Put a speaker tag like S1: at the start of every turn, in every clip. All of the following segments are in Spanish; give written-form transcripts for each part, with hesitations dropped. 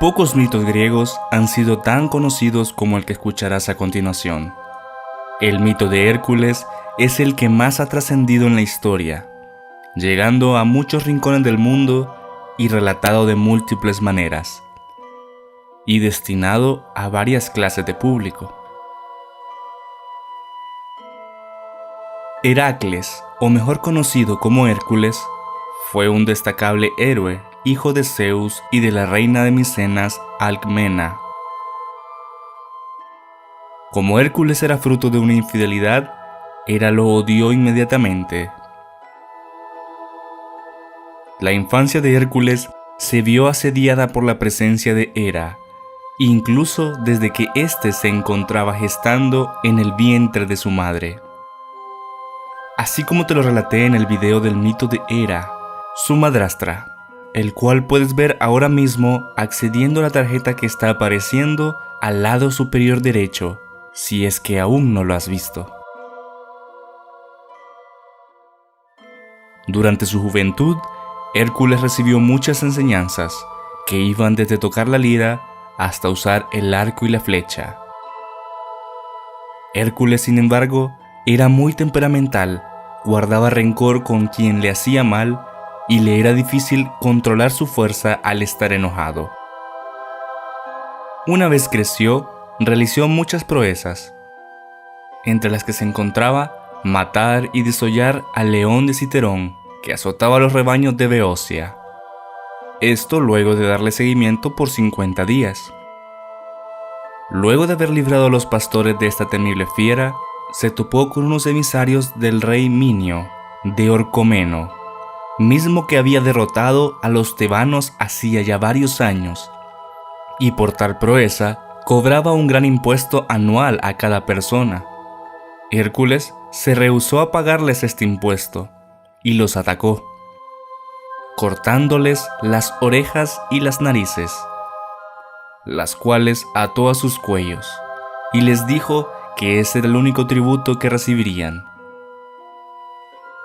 S1: Pocos mitos griegos han sido tan conocidos como el que escucharás a continuación. El mito de Hércules es el que más ha trascendido en la historia, llegando a muchos rincones del mundo y relatado de múltiples maneras, y destinado a varias clases de público. Heracles, o mejor conocido como Hércules, fue un destacable héroe, hijo de Zeus y de la reina de Micenas, Alcmena. Como Hércules era fruto de una infidelidad, Hera lo odió inmediatamente. La infancia de Hércules se vio asediada por la presencia de Hera, incluso desde que éste se encontraba gestando en el vientre de su madre. Así como te lo relaté en el video del mito de Hera, su madrastra, el cual puedes ver ahora mismo accediendo a la tarjeta que está apareciendo al lado superior derecho, si es que aún no lo has visto. Durante su juventud, Hércules recibió muchas enseñanzas, que iban desde tocar la lira hasta usar el arco y la flecha. Hércules, sin embargo, era muy temperamental, guardaba rencor con quien le hacía mal y le era difícil controlar su fuerza al estar enojado. Una vez creció, realizó muchas proezas, entre las que se encontraba matar y desollar al león de Citerón, que azotaba los rebaños de Beocia. Esto luego de darle seguimiento por 50 días. Luego de haber librado a los pastores de esta temible fiera, se topó con unos emisarios del rey Minio, de Orcomeno, mismo que había derrotado a los tebanos hacía ya varios años, y por tal proeza cobraba un gran impuesto anual a cada persona. Hércules se rehusó a pagarles este impuesto, y los atacó, cortándoles las orejas y las narices, las cuales ató a sus cuellos, y les dijo que ese era el único tributo que recibirían.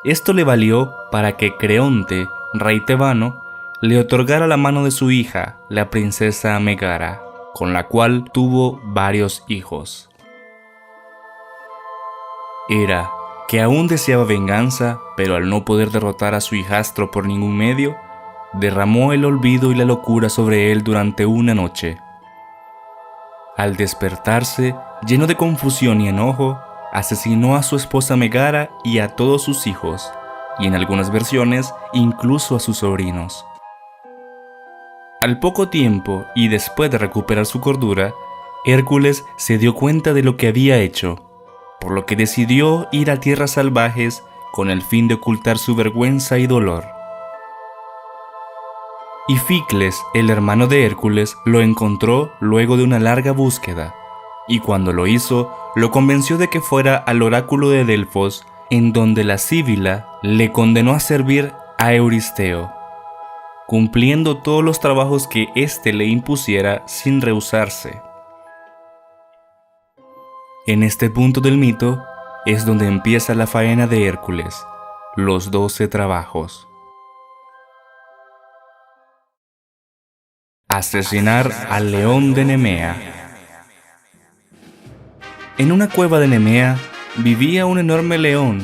S1: Esto le valió para que Creonte, rey tebano, le otorgara la mano de su hija, la princesa Megara, con la cual tuvo varios hijos. Hera, que aún deseaba venganza, pero al no poder derrotar a su hijastro por ningún medio, derramó el olvido y la locura sobre él durante una noche. Al despertarse, lleno de confusión y enojo, asesinó a su esposa Megara y a todos sus hijos, y en algunas versiones incluso a sus sobrinos. Al poco tiempo y después de recuperar su cordura, Hércules se dio cuenta de lo que había hecho, por lo que decidió ir a tierras salvajes con el fin de ocultar su vergüenza y dolor. Ificles, el hermano de Hércules, lo encontró luego de una larga búsqueda, y cuando lo hizo, lo convenció de que fuera al oráculo de Delfos, en donde la Sibila le condenó a servir a Euristeo, cumpliendo todos los trabajos que éste le impusiera sin rehusarse. En este punto del mito es donde empieza la faena de Hércules, los 12 trabajos. Asesinar al león de Nemea. En una cueva de Nemea vivía un enorme león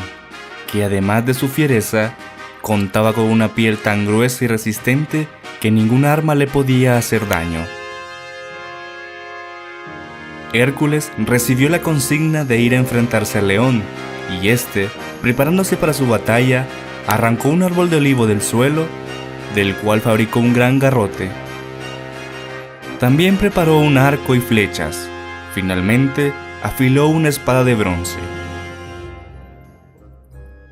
S1: que, además de su fiereza, contaba con una piel tan gruesa y resistente que ningún arma le podía hacer daño. Hércules recibió la consigna de ir a enfrentarse al león, y éste, preparándose para su batalla, arrancó un árbol de olivo del suelo, del cual fabricó un gran garrote. También preparó un arco y flechas. Finalmente, afiló una espada de bronce.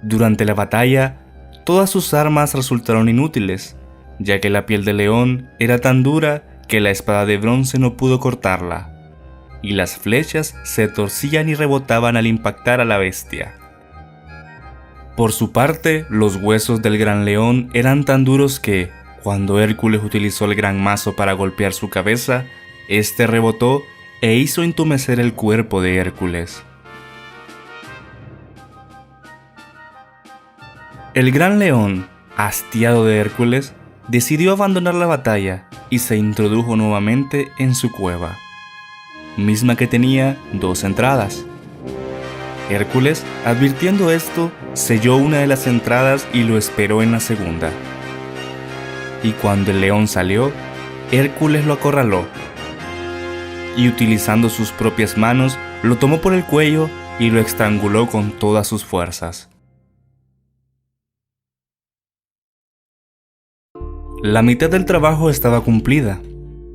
S1: Durante la batalla, todas sus armas resultaron inútiles, ya que la piel de león era tan dura que la espada de bronce no pudo cortarla, y las flechas se torcían y rebotaban al impactar a la bestia. Por su parte, los huesos del gran león eran tan duros que, cuando Hércules utilizó el gran mazo para golpear su cabeza, este rebotó e hizo entumecer el cuerpo de Hércules. El gran león, hastiado de Hércules, decidió abandonar la batalla y se introdujo nuevamente en su cueva, misma que tenía 2 entradas. Hércules, advirtiendo esto, selló una de las entradas y lo esperó en la segunda. Y cuando el león salió, Hércules lo acorraló y, utilizando sus propias manos, lo tomó por el cuello y lo estranguló con todas sus fuerzas. La mitad del trabajo estaba cumplida,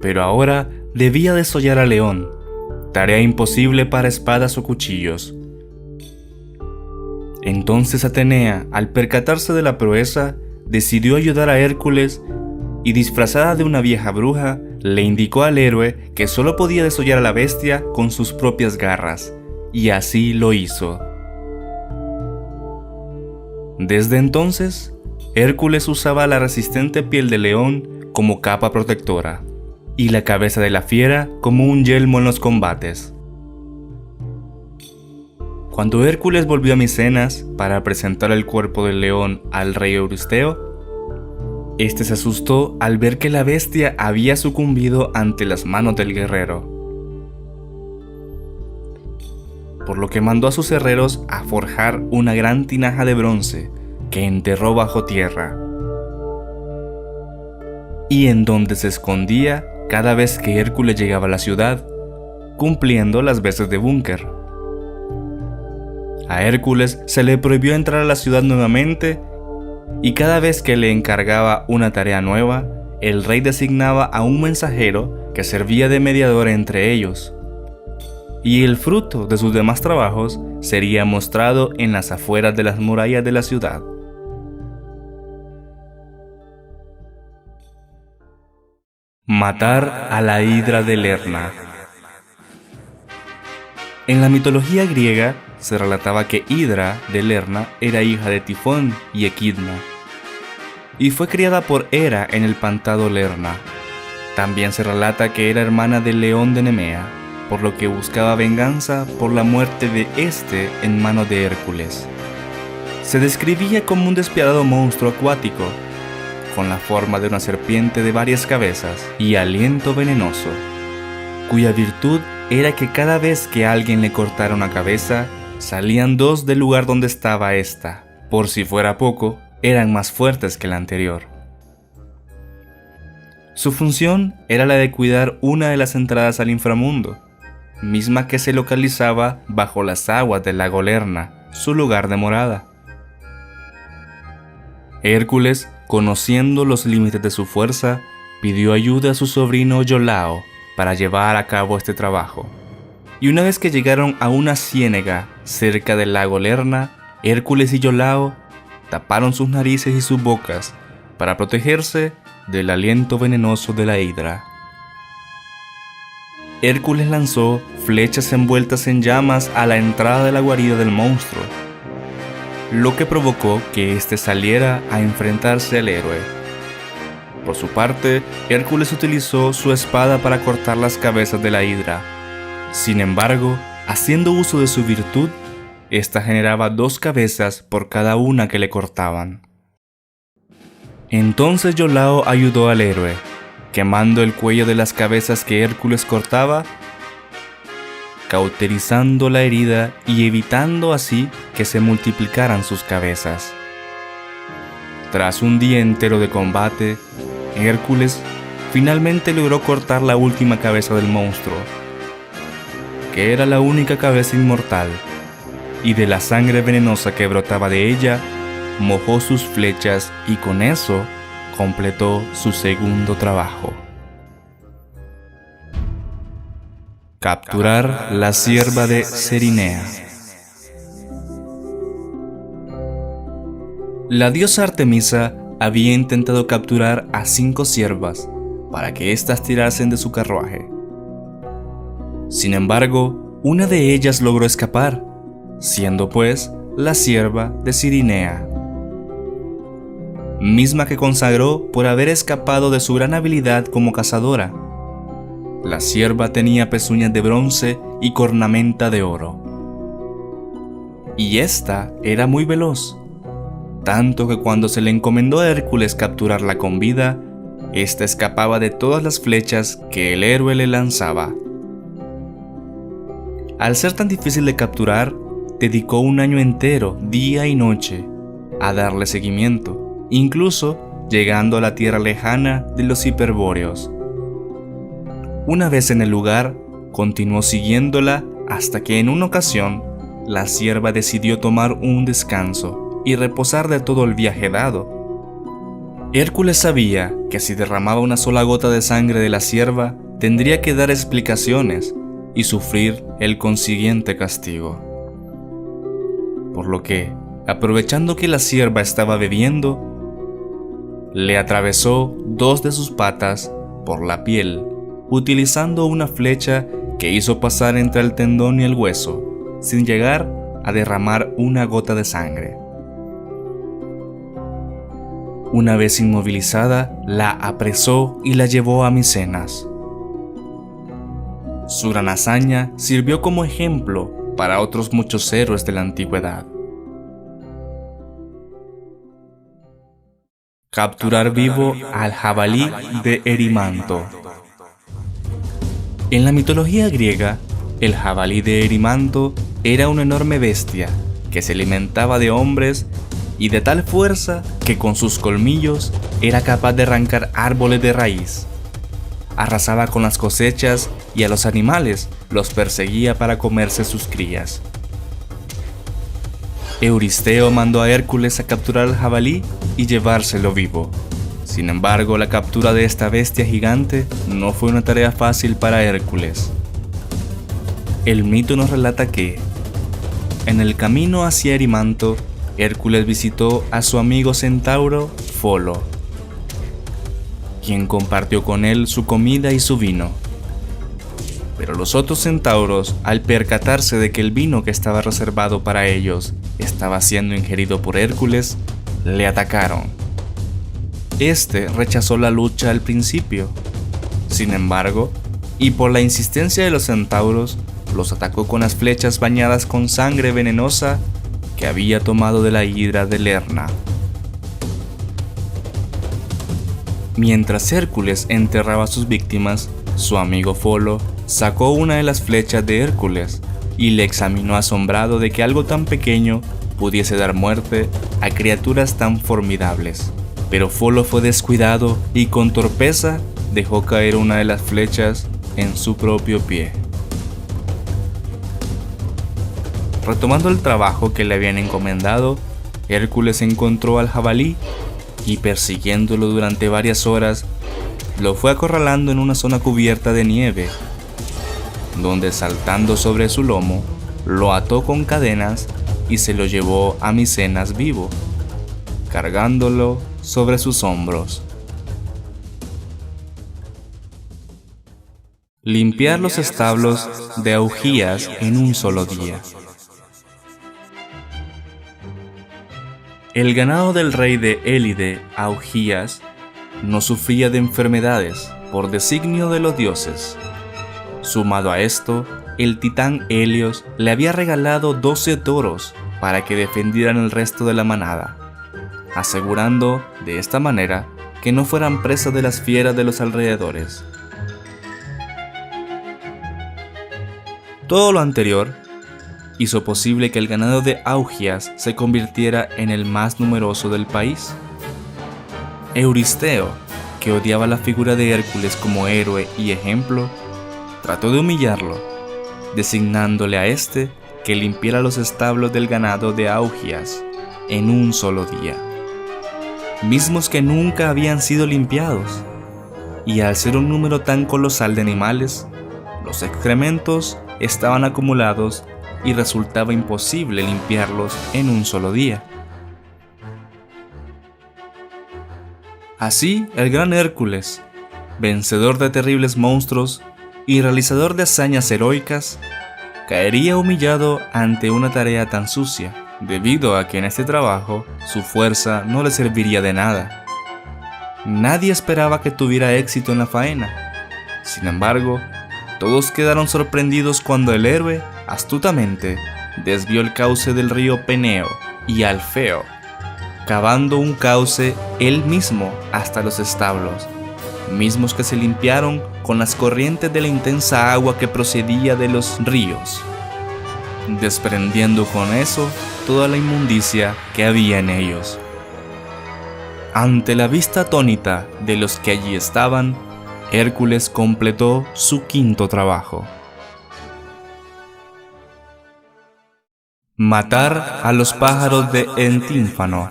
S1: pero ahora debía desollar al león, tarea imposible para espadas o cuchillos. Entonces Atenea, al percatarse de la proeza, decidió ayudar a Hércules y, disfrazada de una vieja bruja, le indicó al héroe que solo podía desollar a la bestia con sus propias garras, y así lo hizo. Desde entonces, Hércules usaba la resistente piel de león como capa protectora, y la cabeza de la fiera como un yelmo en los combates. Cuando Hércules volvió a Micenas para presentar el cuerpo del león al rey Euristeo, este se asustó al ver que la bestia había sucumbido ante las manos del guerrero, por lo que mandó a sus herreros a forjar una gran tinaja de bronce que enterró bajo tierra, y en donde se escondía cada vez que Hércules llegaba a la ciudad, cumpliendo las veces de búnker. A Hércules se le prohibió entrar a la ciudad nuevamente, y cada vez que le encargaba una tarea nueva, el rey designaba a un mensajero que servía de mediador entre ellos, y el fruto de sus demás trabajos sería mostrado en las afueras de las murallas de la ciudad. Matar a la hidra de Lerna. En la mitología griega se relataba que Hidra de Lerna era hija de Tifón y Equidna, y fue criada por Hera en el pantano Lerna. También se relata que era hermana del león de Nemea, por lo que buscaba venganza por la muerte de este en manos de Hércules. Se describía como un despiadado monstruo acuático, con la forma de una serpiente de varias cabezas y aliento venenoso, cuya virtud era que cada vez que alguien le cortara una cabeza, salían 2 del lugar donde estaba esta. Por si fuera poco, eran más fuertes que la anterior. Su función era la de cuidar una de las entradas al inframundo, misma que se localizaba bajo las aguas del lago Lerna, su lugar de morada. Hércules, conociendo los límites de su fuerza, pidió ayuda a su sobrino Iolao para llevar a cabo este trabajo. Y una vez que llegaron a una ciénaga cerca del lago Lerna, Hércules y Iolao taparon sus narices y sus bocas para protegerse del aliento venenoso de la hidra. Hércules lanzó flechas envueltas en llamas a la entrada de la guarida del monstruo, lo que provocó que éste saliera a enfrentarse al héroe. Por su parte, Hércules utilizó su espada para cortar las cabezas de la hidra. Sin embargo, haciendo uso de su virtud, esta generaba 2 cabezas por cada una que le cortaban. Entonces Iolao ayudó al héroe, quemando el cuello de las cabezas que Hércules cortaba, cauterizando la herida y evitando así que se multiplicaran sus cabezas. Tras un día entero de combate, Hércules finalmente logró cortar la última cabeza del monstruo, que era la única cabeza inmortal, y de la sangre venenosa que brotaba de ella, mojó sus flechas y con eso completó su segundo trabajo. Capturar la cierva de Cerinea. La diosa Artemisa había intentado capturar a 5 ciervas para que éstas tirasen de su carruaje. Sin embargo, una de ellas logró escapar, siendo pues la cierva de Cirinea, misma que consagró por haber escapado de su gran habilidad como cazadora. La cierva tenía pezuñas de bronce y cornamenta de oro, y esta era muy veloz, tanto que cuando se le encomendó a Hércules capturarla con vida, Esta escapaba de todas las flechas que el héroe le lanzaba. Al ser tan difícil de capturar, dedicó un año entero, día y noche, a darle seguimiento, incluso llegando a la tierra lejana de los hiperbóreos. Una vez en el lugar, continuó siguiéndola hasta que en una ocasión, la cierva decidió tomar un descanso y reposar de todo el viaje dado. Hércules sabía que si derramaba una sola gota de sangre de la cierva, tendría que dar explicaciones y sufrir el consiguiente castigo. Por lo que, aprovechando que la cierva estaba bebiendo, le atravesó 2 de sus patas por la piel, utilizando una flecha que hizo pasar entre el tendón y el hueso, sin llegar a derramar una gota de sangre. Una vez inmovilizada, la apresó y la llevó a Micenas. Su gran hazaña sirvió como ejemplo para otros muchos héroes de la antigüedad. Capturar vivo al jabalí de Erimanto. En la mitología griega, el jabalí de Erimanto era una enorme bestia que se alimentaba de hombres y de tal fuerza que con sus colmillos era capaz de arrancar árboles de raíz. Arrasaba con las cosechas y a los animales los perseguía para comerse sus crías. Euristeo mandó a Hércules a capturar al jabalí y llevárselo vivo. Sin embargo, la captura de esta bestia gigante no fue una tarea fácil para Hércules. El mito nos relata que, en el camino hacia Erimanto, Hércules visitó a su amigo centauro Folo, quien compartió con él su comida y su vino. Pero los otros centauros, al percatarse de que el vino que estaba reservado para ellos estaba siendo ingerido por Hércules, le atacaron. Este rechazó la lucha al principio. Sin embargo, y por la insistencia de los centauros, los atacó con las flechas bañadas con sangre venenosa que había tomado de la hidra de Lerna. Mientras Hércules enterraba a sus víctimas, su amigo Folo sacó una de las flechas de Hércules y le examinó asombrado de que algo tan pequeño pudiese dar muerte a criaturas tan formidables. Pero Folo fue descuidado y con torpeza dejó caer una de las flechas en su propio pie. Retomando el trabajo que le habían encomendado, Hércules encontró al jabalí y persiguiéndolo durante varias horas, lo fue acorralando en una zona cubierta de nieve, donde saltando sobre su lomo, lo ató con cadenas y se lo llevó a Micenas vivo, cargándolo sobre sus hombros. Limpiar los establos de Augías en un solo día. El ganado del rey de Élide, Augías, no sufría de enfermedades por designio de los dioses. Sumado a esto, el titán Helios le había regalado 12 toros para que defendieran el resto de la manada, asegurando de esta manera que no fueran presa de las fieras de los alrededores. Todo lo anterior hizo posible que el ganado de Augías se convirtiera en el más numeroso del país. Euristeo, que odiaba la figura de Hércules como héroe y ejemplo, trató de humillarlo, designándole a este que limpiara los establos del ganado de Augías en un solo día, mismos que nunca habían sido limpiados, y al ser un número tan colosal de animales, los excrementos estaban acumulados y resultaba imposible limpiarlos en un solo día. Así, el gran Hércules, vencedor de terribles monstruos y realizador de hazañas heroicas, caería humillado ante una tarea tan sucia, debido a que en este trabajo su fuerza no le serviría de nada. Nadie esperaba que tuviera éxito en la faena. Sin embargo, todos quedaron sorprendidos cuando el héroe, astutamente, desvió el cauce del río Peneo y Alfeo, cavando un cauce él mismo hasta los establos, mismos que se limpiaron con las corrientes de la intensa agua que procedía de los ríos, desprendiendo con eso toda la inmundicia que había en ellos. Ante la vista atónita de los que allí estaban, Hércules completó su quinto trabajo: matar a los pájaros de Estínfano.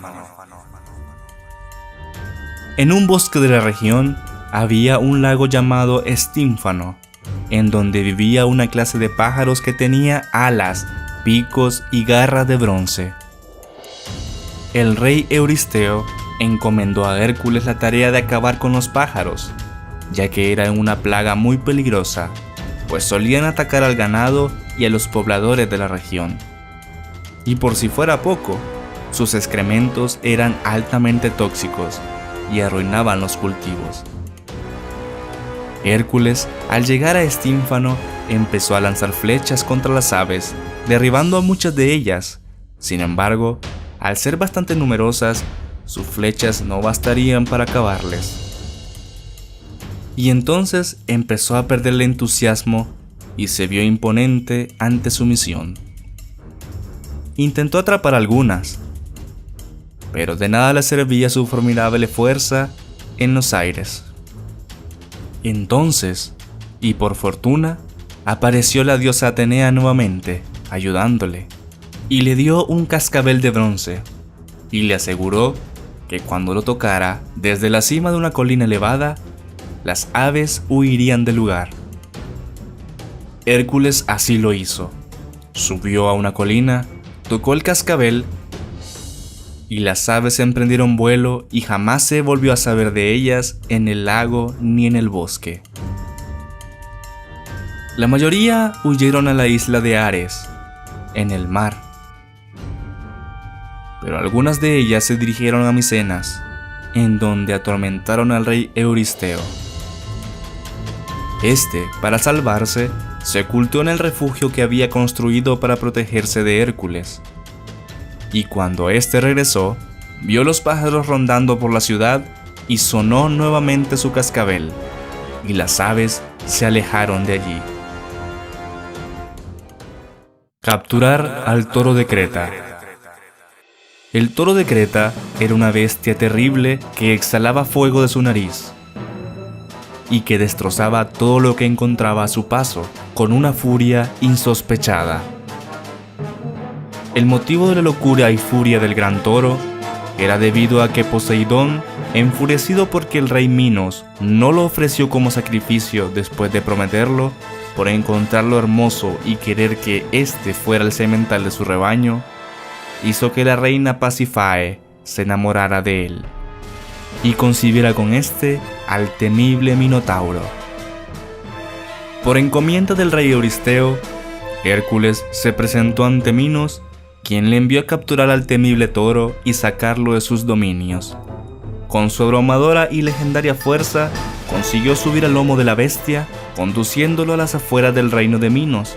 S1: En un bosque de la región había un lago llamado Estínfano, en donde vivía una clase de pájaros que tenía alas, picos y garras de bronce. El rey Euristeo encomendó a Hércules la tarea de acabar con los pájaros, ya que era una plaga muy peligrosa, pues solían atacar al ganado y a los pobladores de la región. Y por si fuera poco, sus excrementos eran altamente tóxicos y arruinaban los cultivos. Hércules, al llegar a Estínfano, empezó a lanzar flechas contra las aves, derribando a muchas de ellas. Sin embargo, al ser bastante numerosas, sus flechas no bastarían para acabarles. Y entonces empezó a perder el entusiasmo y se vio imponente ante su misión. Intentó atrapar algunas, pero de nada le servía su formidable fuerza en los aires. Entonces, y por fortuna, apareció la diosa Atenea nuevamente, ayudándole, y le dio un cascabel de bronce, y le aseguró que cuando lo tocara desde la cima de una colina elevada, las aves huirían del lugar. Hércules así lo hizo. Subió a una colina, tocó el cascabel, y las aves emprendieron vuelo y jamás se volvió a saber de ellas en el lago ni en el bosque. La mayoría huyeron a la isla de Ares, en el mar, pero algunas de ellas se dirigieron a Micenas, en donde atormentaron al rey Euristeo. Este, para salvarse, se ocultó en el refugio que había construido para protegerse de Hércules. Y cuando éste regresó, vio los pájaros rondando por la ciudad y sonó nuevamente su cascabel, y las aves se alejaron de allí. Capturar al toro de Creta. El toro de Creta era una bestia terrible que exhalaba fuego de su nariz y que destrozaba todo lo que encontraba a su paso con una furia insospechada. El motivo de la locura y furia del gran toro era debido a que Poseidón, enfurecido porque el rey Minos no lo ofreció como sacrificio después de prometerlo, por encontrarlo hermoso y querer que éste fuera el semental de su rebaño, hizo que la reina Pasífae se enamorara de él y concibiera con éste al temible Minotauro. Por encomienda del rey Euristeo, Hércules se presentó ante Minos, quien le envió a capturar al temible toro y sacarlo de sus dominios. Con su abrumadora y legendaria fuerza, consiguió subir al lomo de la bestia, conduciéndolo a las afueras del reino de Minos,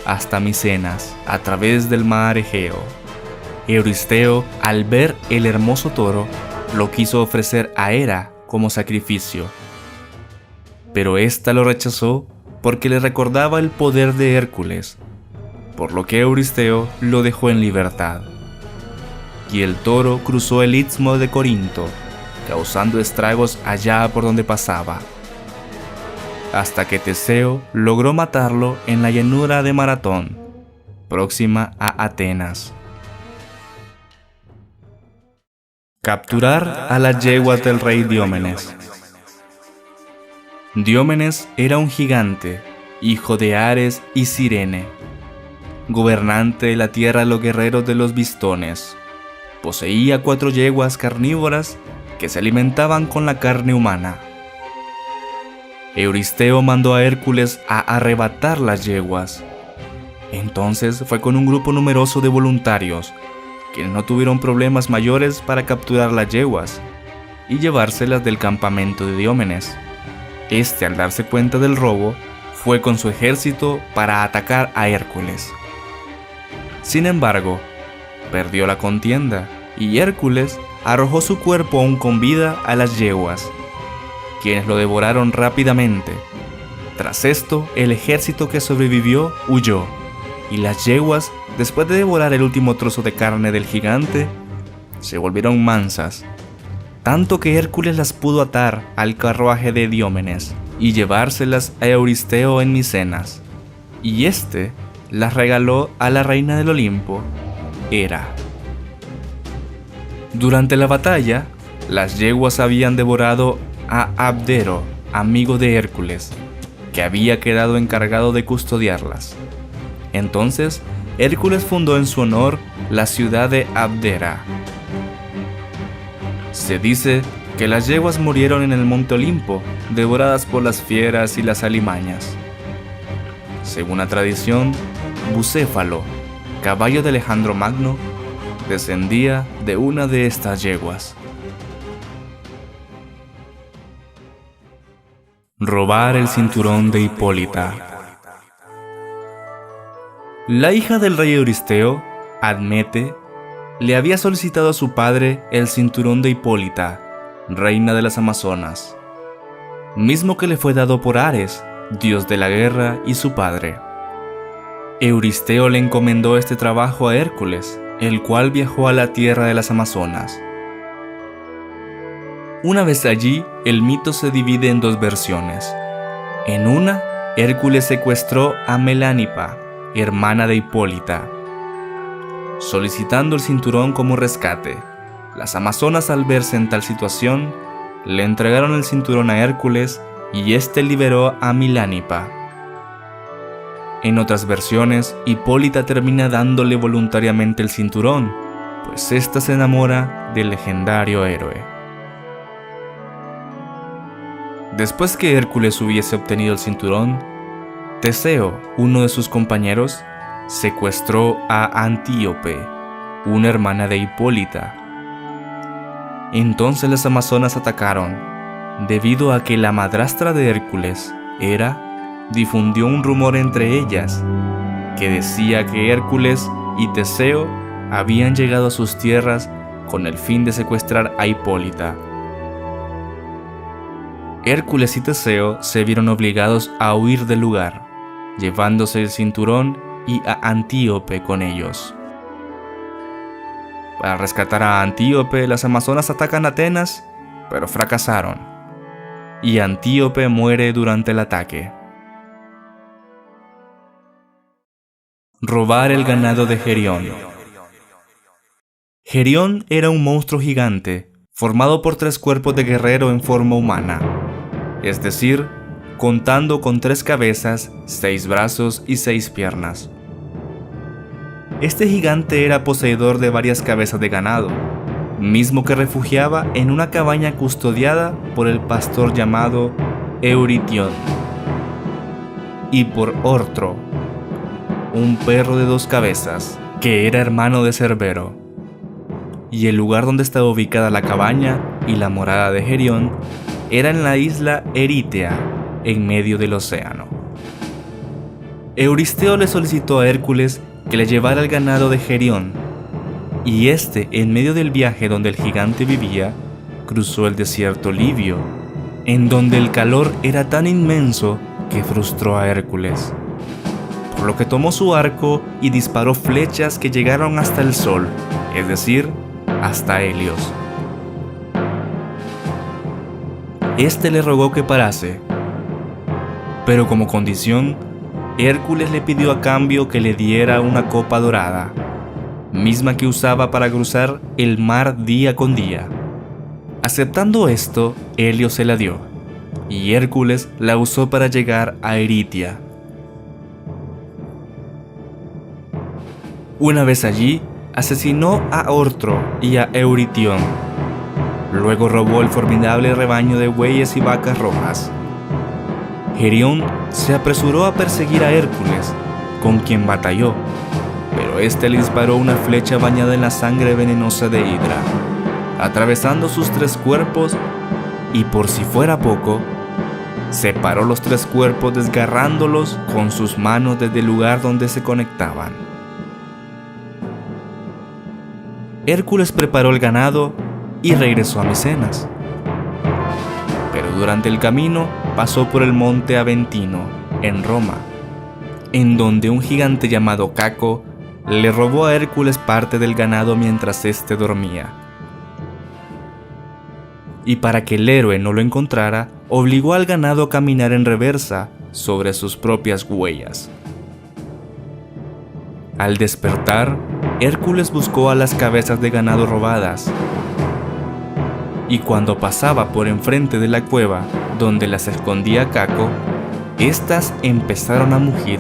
S1: hasta Micenas, a través del mar Egeo. Euristeo, al ver el hermoso toro, lo quiso ofrecer a Hera como sacrificio, pero ésta lo rechazó porque le recordaba el poder de Hércules, por lo que Euristeo lo dejó en libertad. Y el toro cruzó el istmo de Corinto, causando estragos allá por donde pasaba, hasta que Teseo logró matarlo en la llanura de Maratón, próxima a Atenas. Capturar a las yeguas del rey Diómenes. Diómenes era un gigante, hijo de Ares y Cirene, gobernante de la tierra de los guerreros de los Bistones. Poseía 4 yeguas carnívoras que se alimentaban con la carne humana. Euristeo mandó a Hércules a arrebatar las yeguas. Entonces fue con un grupo numeroso de voluntarios, quienes no tuvieron problemas mayores para capturar las yeguas y llevárselas del campamento de Diómenes. Este, al darse cuenta del robo, fue con su ejército para atacar a Hércules. Sin embargo, perdió la contienda y Hércules arrojó su cuerpo aún con vida a las yeguas. quienes lo devoraron rápidamente. Tras esto, el ejército que sobrevivió huyó, y las yeguas, después de devorar el último trozo de carne del gigante, se volvieron mansas, tanto que Hércules las pudo atar al carruaje de Diómenes y llevárselas a Euristeo en Micenas, y éste las regaló a la reina del Olimpo, Hera. Durante la batalla, las yeguas habían devorado a Abdero, amigo de Hércules, que había quedado encargado de custodiarlas. Entonces, Hércules fundó en su honor la ciudad de Abdera. Se dice que las yeguas murieron en el monte Olimpo, devoradas por las fieras y las alimañas. Según la tradición, Bucéfalo, caballo de Alejandro Magno, descendía de una de estas yeguas. Robar el cinturón de Hipólita. La hija del rey Euristeo, Admete, le había solicitado a su padre el cinturón de Hipólita, reina de las Amazonas, mismo que le fue dado por Ares, dios de la guerra y su padre. Euristeo le encomendó este trabajo a Hércules, el cual viajó a la tierra de las Amazonas. Una vez allí, el mito se divide en dos versiones. En una, Hércules secuestró a Melánipa, hermana de Hipólita, solicitando el cinturón como rescate. Las amazonas, al verse en tal situación, le entregaron el cinturón a Hércules y éste liberó a Melánipa. En otras versiones, Hipólita termina dándole voluntariamente el cinturón, pues ésta se enamora del legendario héroe. Después que Hércules hubiese obtenido el cinturón, Teseo, uno de sus compañeros, secuestró a Antíope, una hermana de Hipólita. Entonces las amazonas atacaron, debido a que la madrastra de Hércules, Hera, difundió un rumor entre ellas que decía que Hércules y Teseo habían llegado a sus tierras con el fin de secuestrar a Hipólita. Hércules y Teseo se vieron obligados a huir del lugar, llevándose el cinturón y a Antíope con ellos. Para rescatar a Antíope, las amazonas atacan a Atenas, pero fracasaron, y Antíope muere durante el ataque. Robar el ganado de Gerión. Gerión era un monstruo gigante, formado por 3 cuerpos de guerrero en forma humana, es decir, contando con 3 cabezas, 6 brazos y 6 piernas. Este gigante era poseedor de varias cabezas de ganado, mismo que refugiaba en una cabaña custodiada por el pastor llamado Euritión, y por Ortro, un perro de 2 cabezas, que era hermano de Cerbero. Y el lugar donde estaba ubicada la cabaña y la morada de Gerión era en la isla Eritea, en medio del océano. Euristeo le solicitó a Hércules que le llevara el ganado de Gerión, y este, en medio del viaje donde el gigante vivía, cruzó el desierto libio, en donde el calor era tan inmenso que frustró a Hércules, por lo que tomó su arco y disparó flechas que llegaron hasta el sol, es decir, hasta Helios. Este le rogó que parase, pero como condición, Hércules le pidió a cambio que le diera una copa dorada, misma que usaba para cruzar el mar día con día. Aceptando esto, Helios se la dio, y Hércules la usó para llegar a Eritia. Una vez allí, asesinó a Ortro y a Euritión. Luego robó el formidable rebaño de bueyes y vacas rojas. Gerión se apresuró a perseguir a Hércules, con quien batalló, pero este le disparó una flecha bañada en la sangre venenosa de Hidra, atravesando sus 3 cuerpos, y por si fuera poco, separó los 3 cuerpos desgarrándolos con sus manos desde el lugar donde se conectaban. Hércules preparó el ganado y regresó a Micenas. Pero durante el camino pasó por el monte Aventino, en Roma, en donde un gigante llamado Caco le robó a Hércules parte del ganado mientras éste dormía. Y para que el héroe no lo encontrara, obligó al ganado a caminar en reversa sobre sus propias huellas. Al despertar, Hércules buscó a las cabezas de ganado robadas, y cuando pasaba por enfrente de la cueva donde las escondía Caco, estas empezaron a mugir,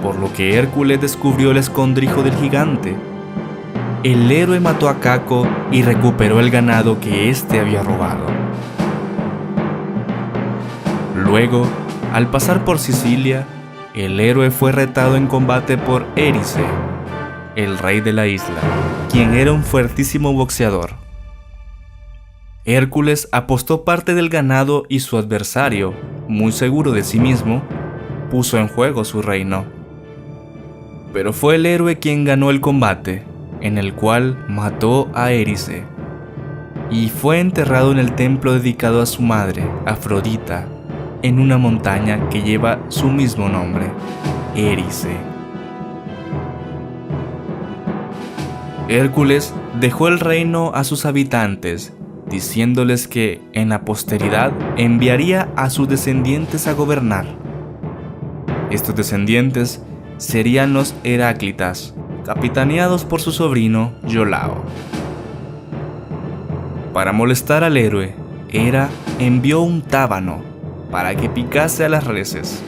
S1: por lo que Hércules descubrió el escondrijo del gigante. El héroe mató a Caco y recuperó el ganado que éste había robado. Luego, al pasar por Sicilia, el héroe fue retado en combate por Erice, el rey de la isla, quien era un fuertísimo boxeador. Hércules apostó parte del ganado y su adversario, muy seguro de sí mismo, puso en juego su reino. Pero fue el héroe quien ganó el combate, en el cual mató a Erice, y fue enterrado en el templo dedicado a su madre, Afrodita, en una montaña que lleva su mismo nombre, Erice. Hércules dejó el reino a sus habitantes, diciéndoles que en la posteridad enviaría a sus descendientes a gobernar. Estos descendientes serían los Heráclitas, capitaneados por su sobrino Iolao. Para molestar al héroe, Hera envió un tábano para que picase a las reses,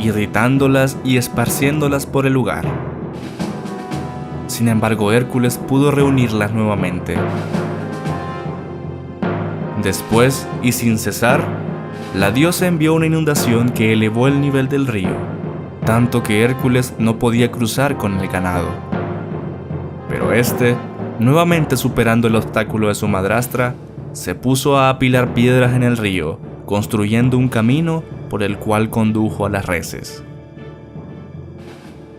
S1: irritándolas y esparciéndolas por el lugar. Sin embargo, Hércules pudo reunirlas nuevamente. Después, y sin cesar, la diosa envió una inundación que elevó el nivel del río, tanto que Hércules no podía cruzar con el ganado. Pero este, nuevamente superando el obstáculo de su madrastra, se puso a apilar piedras en el río, construyendo un camino por el cual condujo a las reses.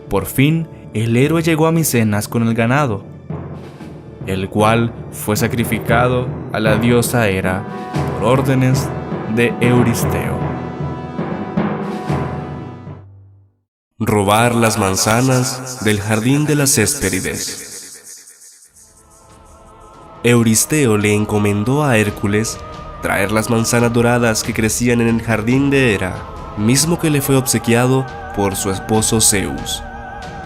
S1: Por fin, el héroe llegó a Micenas con el ganado, el cual fue sacrificado a la diosa Hera por órdenes de Euristeo.
S2: Robar las manzanas del jardín de las Hespérides. Euristeo le encomendó a Hércules traer las manzanas doradas que crecían en el jardín de Hera, mismo que le fue obsequiado por su esposo Zeus.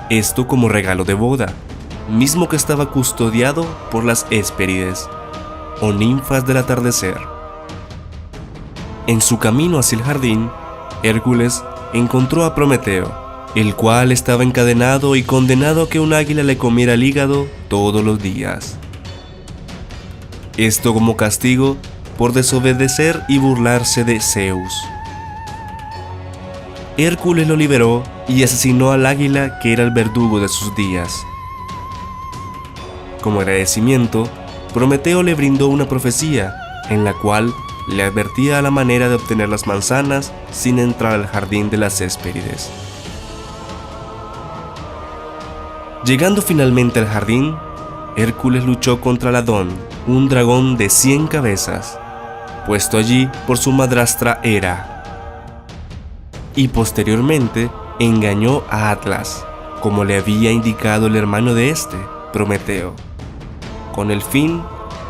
S2: Esto como regalo de boda, mismo que estaba custodiado por las Hespérides, o ninfas del atardecer. En su camino hacia el jardín, Hércules encontró a Prometeo, el cual estaba encadenado y condenado a que un águila le comiera el hígado todos los días. Esto como castigo por desobedecer y burlarse de Zeus. Hércules lo liberó y asesinó al águila que era el verdugo de sus días. Como agradecimiento, Prometeo le brindó una profecía en la cual le advertía la manera de obtener las manzanas sin entrar al jardín de las Hespérides. Llegando finalmente al jardín, Hércules luchó contra Ladón, un dragón de 100 cabezas, puesto allí por su madrastra Hera, y posteriormente engañó a Atlas, como le había indicado el hermano de este, Prometeo, con el fin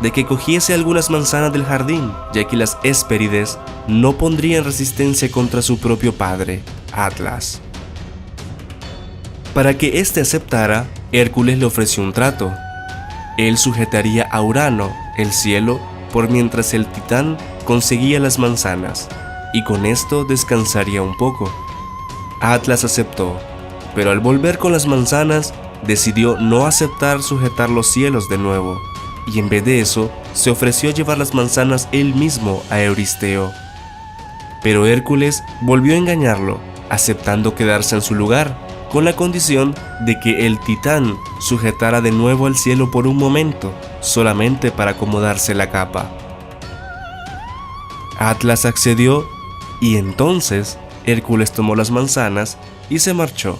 S2: de que cogiese algunas manzanas del jardín, ya que las Hespérides no pondrían resistencia contra su propio padre, Atlas. Para que éste aceptara, Hércules le ofreció un trato. Él sujetaría a Urano, el cielo, por mientras el titán conseguía las manzanas, y con esto descansaría un poco. Atlas aceptó, pero al volver con las manzanas, decidió no aceptar sujetar los cielos de nuevo, y en vez de eso, se ofreció a llevar las manzanas él mismo a Euristeo. Pero Hércules volvió a engañarlo, aceptando quedarse en su lugar, con la condición de que el titán sujetara de nuevo el cielo por un momento, solamente para acomodarse la capa. Atlas accedió, y entonces Hércules tomó las manzanas y se marchó.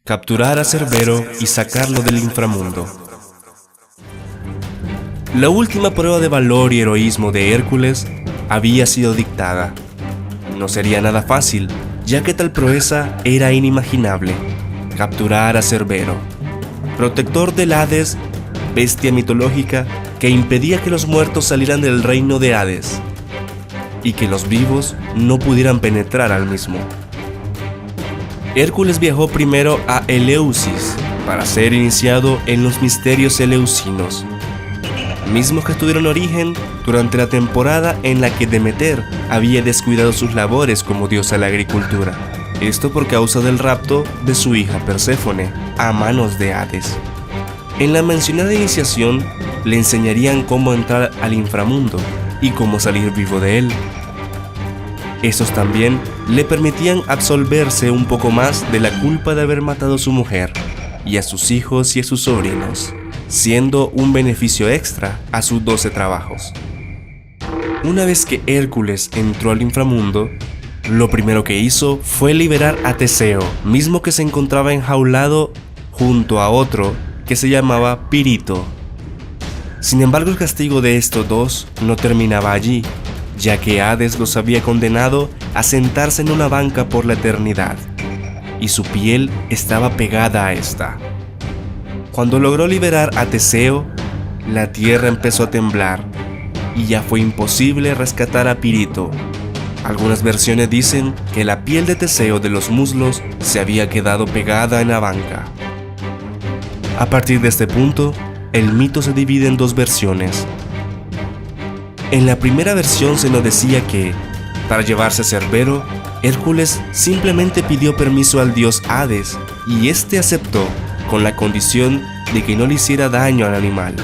S2: Capturar a Cerbero y sacarlo del inframundo. La última prueba de valor y heroísmo de Hércules había sido dictada. No sería nada fácil, ya que tal proeza era inimaginable: capturar a Cerbero, protector del Hades, bestia mitológica que impedía que los muertos salieran del reino de Hades y que los vivos no pudieran penetrar al mismo. Hércules viajó primero a Eleusis para ser iniciado en los misterios eleusinos, mismos que tuvieron origen durante la temporada en la que Demeter había descuidado sus labores como diosa de la agricultura. Esto por causa del rapto de su hija Perséfone a manos de Hades. En la mencionada iniciación le enseñarían cómo entrar al inframundo y cómo salir vivo de él. Estos también le permitían absolverse un poco más de la culpa de haber matado a su mujer y a sus hijos y a sus sobrinos, siendo un beneficio extra a sus 12 trabajos. Una vez que Hércules entró al inframundo, lo primero que hizo fue liberar a Teseo, mismo que se encontraba enjaulado junto a otro que se llamaba Pirito. Sin embargo, el castigo de estos dos no terminaba allí, ya que Hades los había condenado a sentarse en una banca por la eternidad, y su piel estaba pegada a esta. Cuando logró liberar a Teseo, la tierra empezó a temblar, y ya fue imposible rescatar a Pirito. Algunas versiones dicen que la piel de Teseo de los muslos se había quedado pegada en la banca. A partir de este punto, el mito se divide en dos versiones. En la primera versión se nos decía que, para llevarse a Cerbero, Hércules simplemente pidió permiso al dios Hades y éste aceptó, con la condición de que no le hiciera daño al animal.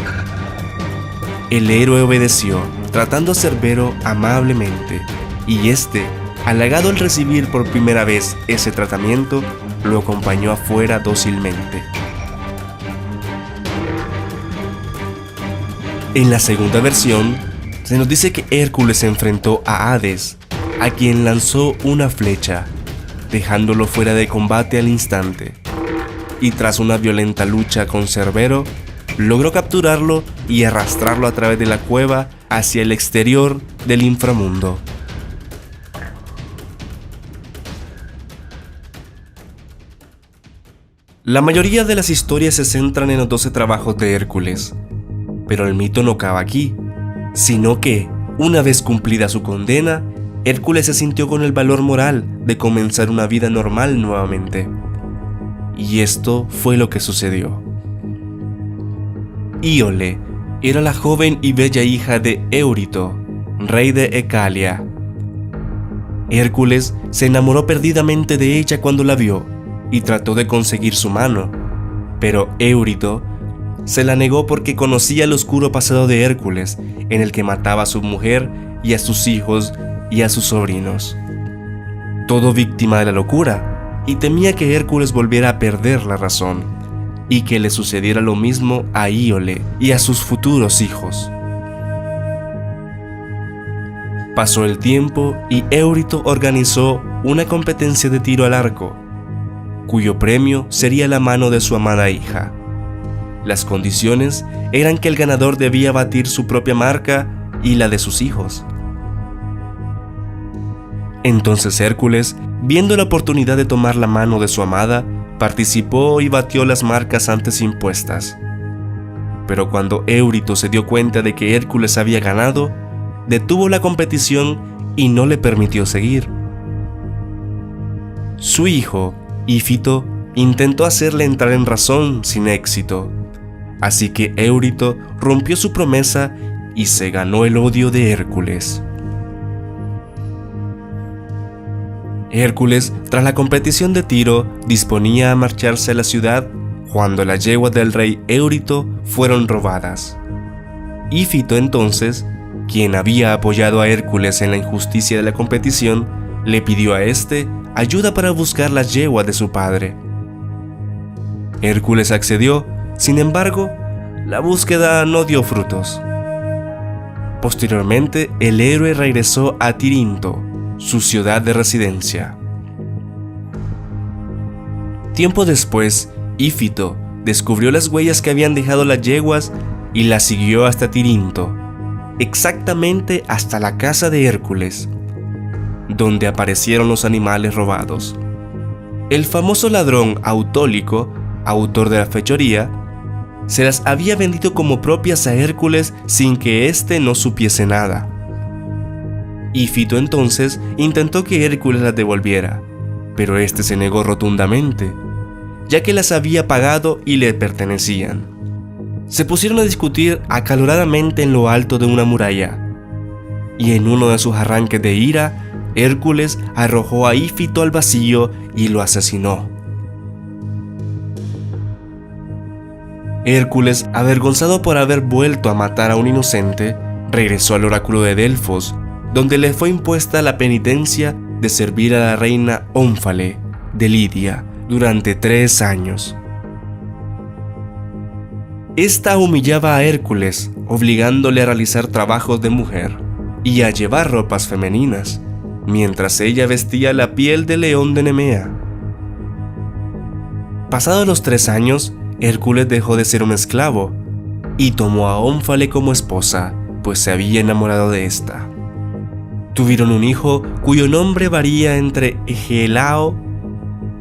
S2: El héroe obedeció, tratando a Cerbero amablemente, y éste, halagado al recibir por primera vez ese tratamiento, lo acompañó afuera dócilmente. En la segunda versión, se nos dice que Hércules se enfrentó a Hades, a quien lanzó una flecha, dejándolo fuera de combate al instante. Y tras una violenta lucha con Cerbero, logró capturarlo y arrastrarlo a través de la cueva hacia el exterior del inframundo. La mayoría de las historias se centran en los 12 trabajos de Hércules, pero el mito no acaba aquí, sino que, una vez cumplida su condena, Hércules se sintió con el valor moral de comenzar una vida normal nuevamente. Y esto fue lo que sucedió. Íole era la joven y bella hija de Éurito, rey de Ecalia. Hércules se enamoró perdidamente de ella cuando la vio y trató de conseguir su mano, pero Éurito se la negó porque conocía el oscuro pasado de Hércules, en el que mataba a su mujer y a sus hijos y a sus sobrinos. Todo víctima de la locura, y temía que Hércules volviera a perder la razón, y que le sucediera lo mismo a Íole y a sus futuros hijos. Pasó el tiempo y Éurito organizó una competencia de tiro al arco, cuyo premio sería la mano de su amada hija. Las condiciones eran que el ganador debía batir su propia marca y la de sus hijos. Entonces Hércules, viendo la oportunidad de tomar la mano de su amada, participó y batió las marcas antes impuestas. Pero cuando Éurito se dio cuenta de que Hércules había ganado, detuvo la competición y no le permitió seguir. Su hijo, Ífito, intentó hacerle entrar en razón sin éxito, así que Éurito rompió su promesa y se ganó el odio de Hércules. Hércules, tras la competición de tiro, disponía a marcharse a la ciudad cuando las yeguas del rey Éurito fueron robadas. Ífito entonces, quien había apoyado a Hércules en la injusticia de la competición, le pidió a este ayuda para buscar las yeguas de su padre. Hércules accedió, sin embargo, la búsqueda no dio frutos. Posteriormente, el héroe regresó a Tirinto, su ciudad de residencia. Tiempo después, Ífito descubrió las huellas que habían dejado las yeguas y la siguió hasta Tirinto, exactamente hasta la casa de Hércules, donde aparecieron los animales robados. El famoso ladrón Autólico, autor de la fechoría, se las había vendido como propias a Hércules sin que éste no supiese nada. Ífito entonces intentó que Hércules las devolviera, pero éste se negó rotundamente, ya que las había pagado y le pertenecían. Se pusieron a discutir acaloradamente en lo alto de una muralla, y en uno de sus arranques de ira, Hércules arrojó a Ífito al vacío y lo asesinó. Hércules, avergonzado por haber vuelto a matar a un inocente, regresó al oráculo de Delfos, donde le fue impuesta la penitencia de servir a la reina Ónfale de Lidia durante 3 años. Esta humillaba a Hércules, obligándole a realizar trabajos de mujer y a llevar ropas femeninas, mientras ella vestía la piel de león de Nemea. Pasados los 3 años, Hércules dejó de ser un esclavo y tomó a Ónfale como esposa, pues se había enamorado de esta. Tuvieron un hijo cuyo nombre varía entre Egelao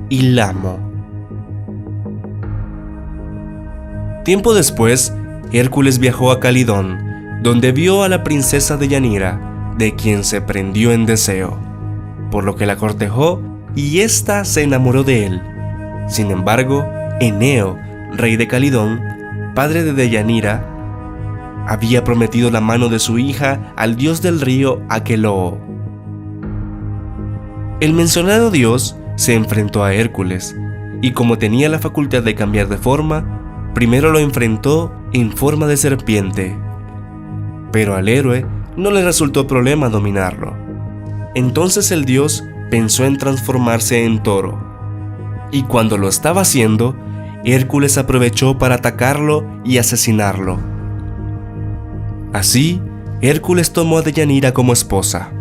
S2: y Lamo. Tiempo después, Hércules viajó a Calidón, donde vio a la princesa Deyanira, de quien se prendió en deseo, por lo que la cortejó y ésta se enamoró de él. Sin embargo, Eneo, rey de Calidón, padre de Deyanira, había prometido la mano de su hija al dios del río Aqueloo. El mencionado dios se enfrentó a Hércules, y como tenía la facultad de cambiar de forma, primero lo enfrentó en forma de serpiente, pero al héroe no le resultó problema dominarlo. Entonces el dios pensó en transformarse en toro, y cuando lo estaba haciendo, Hércules aprovechó para atacarlo y asesinarlo. Así, Hércules tomó a Deyanira como esposa.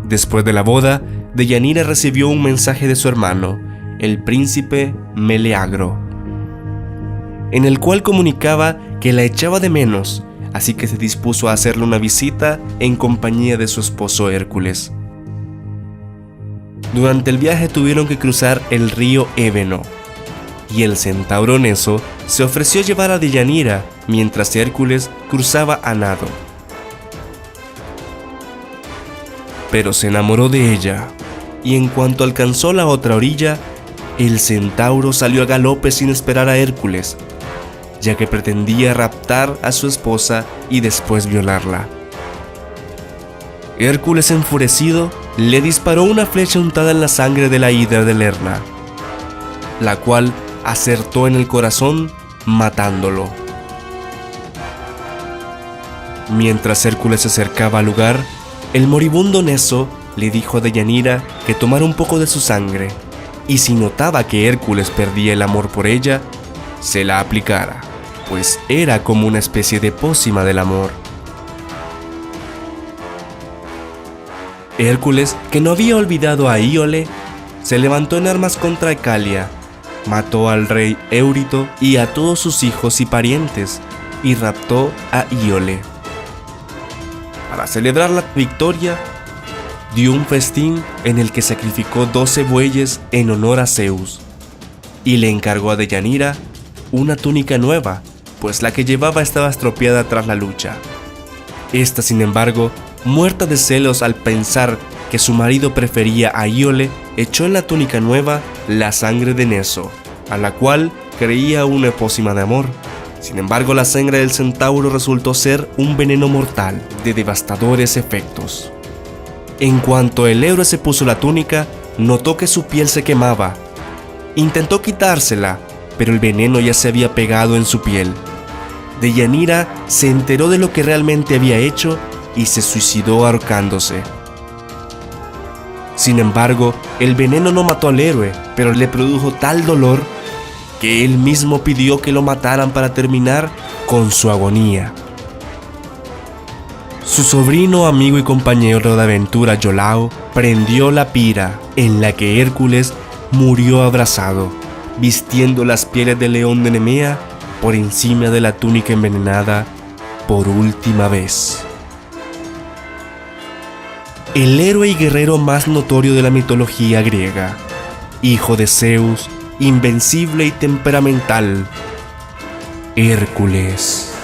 S2: Después de la boda, Deyanira recibió un mensaje de su hermano, el príncipe Meleagro, en el cual comunicaba que la echaba de menos, así que se dispuso a hacerle una visita en compañía de su esposo Hércules. Durante el viaje tuvieron que cruzar el río Ébeno, y el centauro Neso se ofreció llevar a Deyanira mientras Hércules cruzaba a nado. Pero se enamoró de ella, y en cuanto alcanzó la otra orilla, el centauro salió a galope sin esperar a Hércules, ya que pretendía raptar a su esposa y después violarla. Hércules, enfurecido, le disparó una flecha untada en la sangre de la hidra de Lerna, la cual acertó en el corazón, matándolo. Mientras Hércules se acercaba al lugar, el moribundo Neso le dijo a Deyanira que tomara un poco de su sangre, y si notaba que Hércules perdía el amor por ella, se la aplicara, pues era como una especie de pócima del amor. Hércules, que no había olvidado a Íole, se levantó en armas contra Ecalia, mató al rey Eurito y a todos sus hijos y parientes, y raptó a Íole. Para celebrar la victoria, dio un festín en el que sacrificó 12 bueyes en honor a Zeus, y le encargó a Deyanira una túnica nueva, pues la que llevaba estaba estropeada tras la lucha. Esta, sin embargo, muerta de celos al pensar que su marido prefería a Íole, echó en la túnica nueva la sangre de Neso, a la cual creía una pócima de amor. Sin embargo, la sangre del centauro resultó ser un veneno mortal de devastadores efectos. En cuanto el héroe se puso la túnica, notó que su piel se quemaba. Intentó quitársela, pero el veneno ya se había pegado en su piel. Deyanira se enteró de lo que realmente había hecho y se suicidó ahorcándose. Sin embargo, el veneno no mató al héroe, pero le produjo tal dolor que él mismo pidió que lo mataran para terminar con su agonía. Su sobrino, amigo y compañero de aventura Iolao prendió la pira en la que Hércules murió abrazado, vistiendo las pieles del león de Nemea por encima de la túnica envenenada por última vez. El héroe y guerrero más notorio de la mitología griega, hijo de Zeus, invencible y temperamental, Hércules.